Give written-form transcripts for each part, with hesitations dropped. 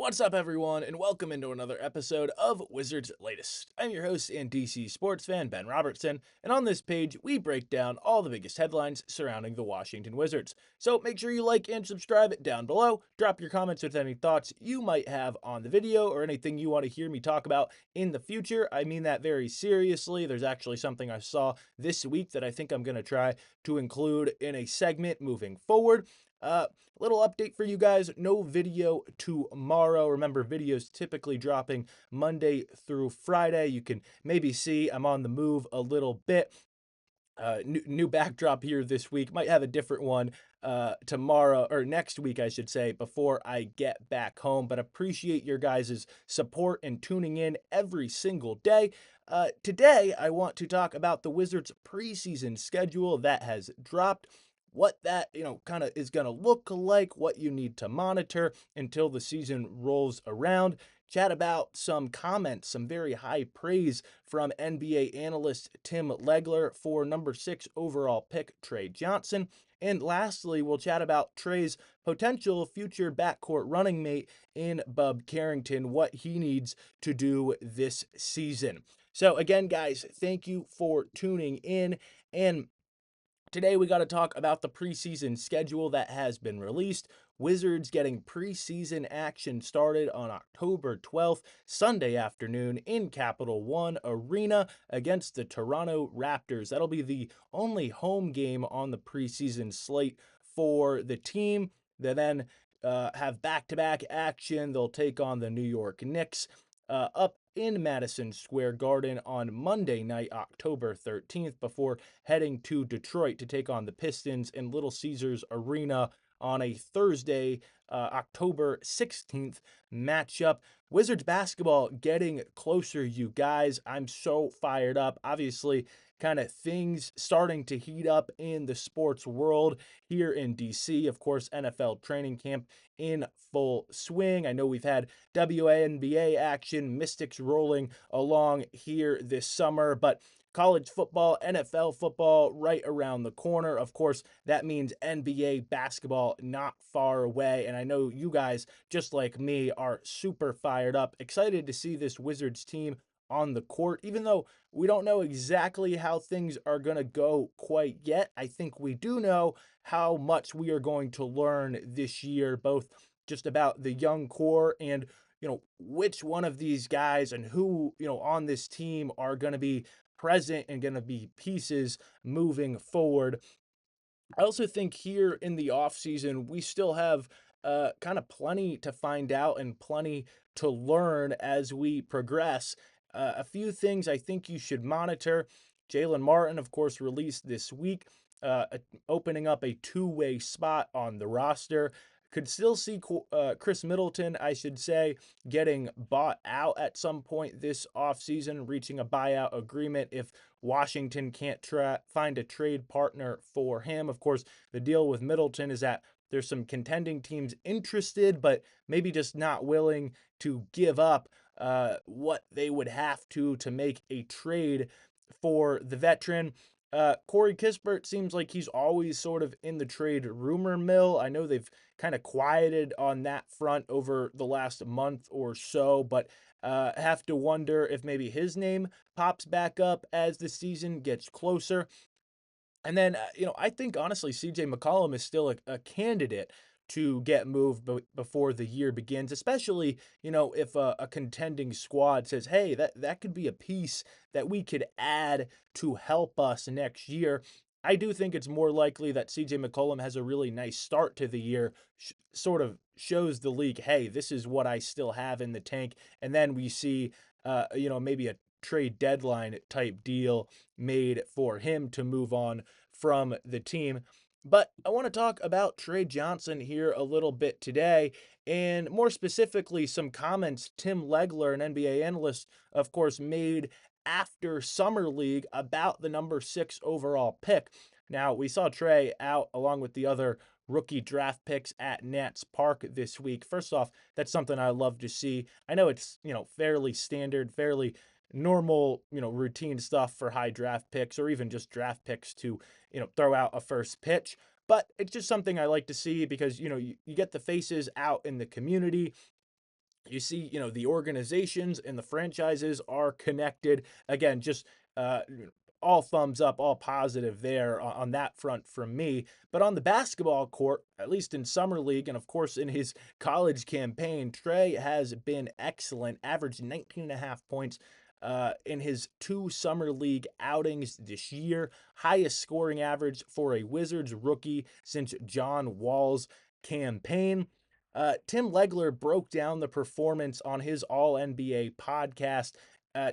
What's up, everyone, and welcome into another episode of Wizards Latest. I'm your host and DC sports fan, Ben Robertson, and on this page, we break down all the biggest headlines surrounding the Washington Wizards. So make sure you like and subscribe down below. Drop your comments with any thoughts you might have on the video or anything you want to hear me talk about in the future. I mean that very seriously. There's actually something I saw this week that I think I'm going to try to include in a segment moving forward. Little update for you guys, no video tomorrow. Remember, videos typically dropping Monday through Friday. You can maybe see I'm on the move a little bit. New backdrop here this week. Might have a different one tomorrow or next week, I should say, before I get back home. But appreciate your guys' support and tuning in every single day. Today, I want to talk about the Wizards preseason schedule that has dropped, what that, kind of is going to look like, what you need to monitor until the season rolls around. Chat about some comments, some very high praise from NBA analyst Tim Legler for number 6 overall pick Trey Johnson. And lastly, we'll chat about Trey's potential future backcourt running mate in Bub Carrington, what he needs to do this season. So again, guys, thank you for tuning in. And today we got to talk about the preseason schedule that has been released. Wizards getting preseason action started on October 12th, Sunday afternoon in Capital One Arena against the Toronto Raptors. That'll be the only home game on the preseason slate for the team. They then have back-to-back action. They'll take on the New York Knicks up in Madison Square Garden on Monday night, October 13th, before heading to Detroit to take on the Pistons in Little Caesars Arena on a Thursday, October 16th matchup. Wizards basketball getting closer, you guys. I'm so fired up. Obviously, kind of things starting to heat up in the sports world here in DC. Of course, NFL training camp in full swing. I know we've had WNBA action, Mystics rolling along here this summer, but college football, NFL football right around the corner. Of course, that means NBA basketball not far away. And I know you guys, just like me, are super fired up, excited to see this Wizards team on the court. Even though we don't know exactly how things are going to go quite yet, I think we do know how much we are going to learn this year, both just about the young core and which one of these guys and who on this team are going to be present and going to be pieces moving forward. I also think here in the offseason, we still have kind of plenty to find out and plenty to learn as we progress. A few things I think you should monitor. Jalen Martin, of course, released this week, opening up a two-way spot on the roster. Could still see Chris Middleton, I should say, getting bought out at some point this offseason, reaching a buyout agreement if Washington can't find a trade partner for him. Of course, the deal with Middleton is that there's some contending teams interested, but maybe just not willing to give up what they would have to make a trade for the veteran. Corey Kispert seems like he's always sort of in the trade rumor mill. I know they've kind of quieted on that front over the last month or so, but have to wonder if maybe his name pops back up as the season gets closer. And then, I think honestly, CJ McCollum is still a candidate to get moved before the year begins, especially, if a contending squad says, hey, that could be a piece that we could add to help us next year. I do think it's more likely that CJ McCollum has a really nice start to the year, sort of shows the league, hey, this is what I still have in the tank. And then we see, maybe a trade deadline type deal made for him to move on from the team. But I want to talk about Trey Johnson here a little bit today, and more specifically, some comments Tim Legler, an NBA analyst, of course, made after Summer League about the number 6 overall pick. Now, we saw Trey out along with the other rookie draft picks at Nats Park this week. First off, that's something I love to see. I know it's, fairly standard, fairly normal, routine stuff for high draft picks or even just draft picks to, throw out a first pitch. But it's just something I like to see because, you get the faces out in the community. You see, the organizations and the franchises are connected. Again, just uh, all thumbs up, all positive there on that front from me. But on the basketball court, at least in Summer League and of course in his college campaign, Trey has been excellent, averaged 19 and a half points. In his two Summer League outings this year, highest scoring average for a Wizards rookie since John Wall's campaign. Tim Legler broke down the performance on his All NBA podcast,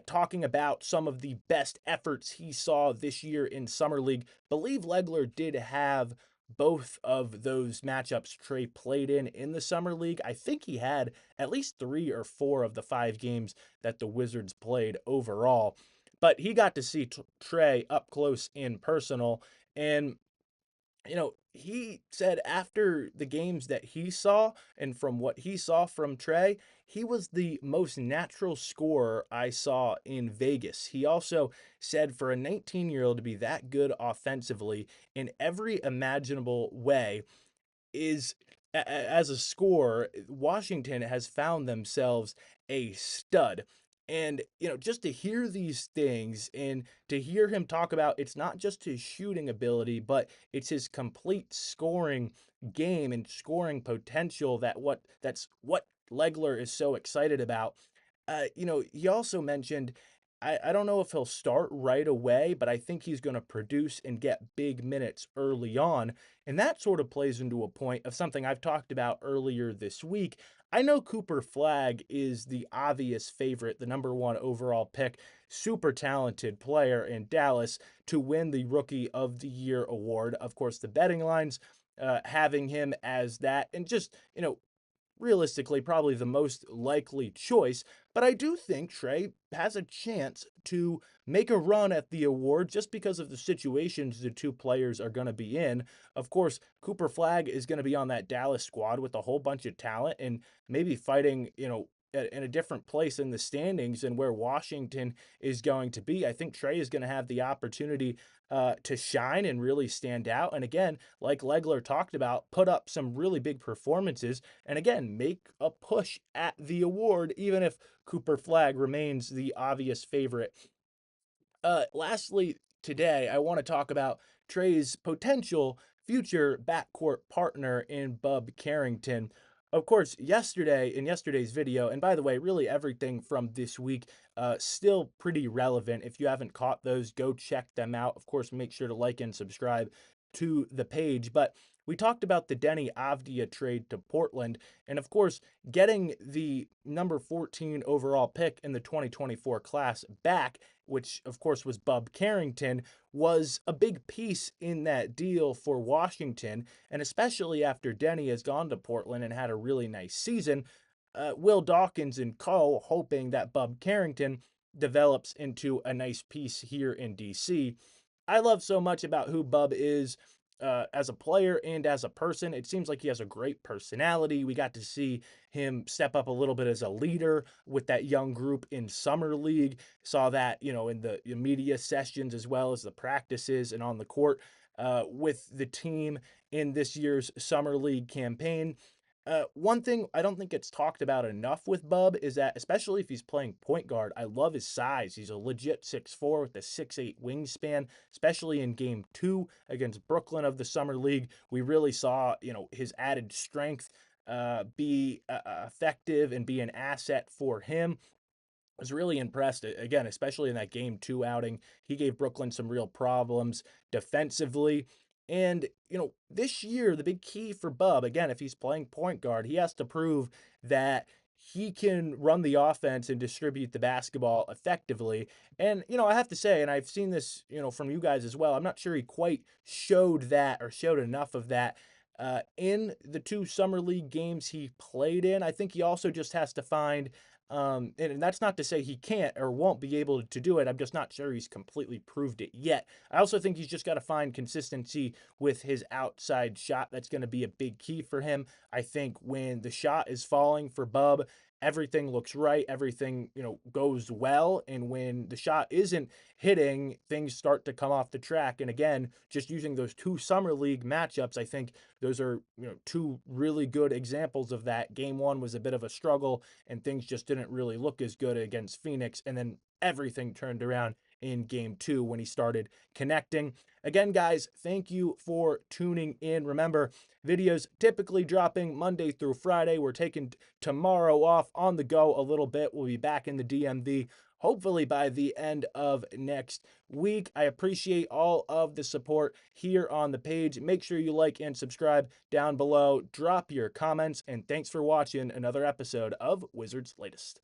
talking about some of the best efforts he saw this year in Summer League. Believe Legler did have both of those matchups Trey played in the Summer League. I think he had at least 3 or 4 of the 5 games that the Wizards played overall. But he got to see Trey up close and personal. And he said after the games that he saw and from what he saw from Trey, he was the most natural scorer I saw in Vegas. He also said for a 19-year-old to be that good offensively in every imaginable way is as a scorer, Washington has found themselves a stud. And, just to hear these things and to hear him talk about it's not just his shooting ability, but it's his complete scoring game and scoring potential that's what Legler is so excited about. He also mentioned I don't know if he'll start right away, but I think he's going to produce and get big minutes early on. And that sort of plays into a point of something I've talked about earlier this week. I know Cooper Flagg is the obvious favorite, the number one overall pick, super talented player in Dallas to win the Rookie of the Year award. Of course, the betting lines having him as that, and just, realistically probably the most likely choice, but I do think Trey has a chance to make a run at the award just because of the situations the two players are going to be in. Of course, Cooper Flagg is going to be on that Dallas squad with a whole bunch of talent and maybe fighting, in a different place in the standings and where Washington is going to be. I think Trey is going to have the opportunity to shine and really stand out. And again, like Legler talked about, put up some really big performances and again, make a push at the award, even if Cooper Flagg remains the obvious favorite. Lastly, today, I want to talk about Trey's potential future backcourt partner in Bub Carrington. Of course, in yesterday's video, and by the way, really everything from this week, still pretty relevant. If you haven't caught those, go check them out. Of course, make sure to like and subscribe to the page. But we talked about the Denny Avdia trade to Portland, and of course, getting the number 14 overall pick in the 2024 class back, which of course was Bub Carrington, was a big piece in that deal for Washington. And especially after Denny has gone to Portland and had a really nice season, Will Dawkins and co. hoping that Bub Carrington develops into a nice piece here in DC. I love so much about who Bub is as a player and as a person. It seems like he has a great personality. We got to see him step up a little bit as a leader with that young group in Summer League. Saw that, in the media sessions as well as the practices and on the court with the team in this year's Summer League campaign. One thing I don't think it's talked about enough with Bub is that, especially if he's playing point guard, I love his size. He's a legit 6'4" with a 6'8" wingspan, especially in game 2 against Brooklyn of the Summer League. We really saw, his added strength be effective and be an asset for him. Was really impressed again, especially in that game 2 outing. He gave Brooklyn some real problems defensively. And, this year, the big key for Bub, again, if he's playing point guard, he has to prove that he can run the offense and distribute the basketball effectively. And, I have to say, and I've seen this, from you guys as well, I'm not sure he quite showed that or showed enough of that in the 2 Summer League games he played in. I think he also just has to find And that's not to say he can't or won't be able to do it. I'm just not sure he's completely proved it yet. I also think he's just got to find consistency with his outside shot. That's going to be a big key for him. I think when the shot is falling for Bub, everything looks right, everything, goes well, and when the shot isn't hitting, things start to come off the track. And again, just using those two summer league matchups, I think those are, two really good examples of that. Game 1 was a bit of a struggle and things just didn't really look as good against Phoenix, and then everything turned around in game 2 when he started connecting. Again, guys, thank you for tuning in. Remember, videos typically dropping Monday through Friday. We're taking tomorrow off on the go a little bit. We'll be back in the DMV hopefully by the end of next week. I appreciate all of the support here on the page. Make sure you like and subscribe down below. Drop your comments, and thanks for watching another episode of Wizards Latest.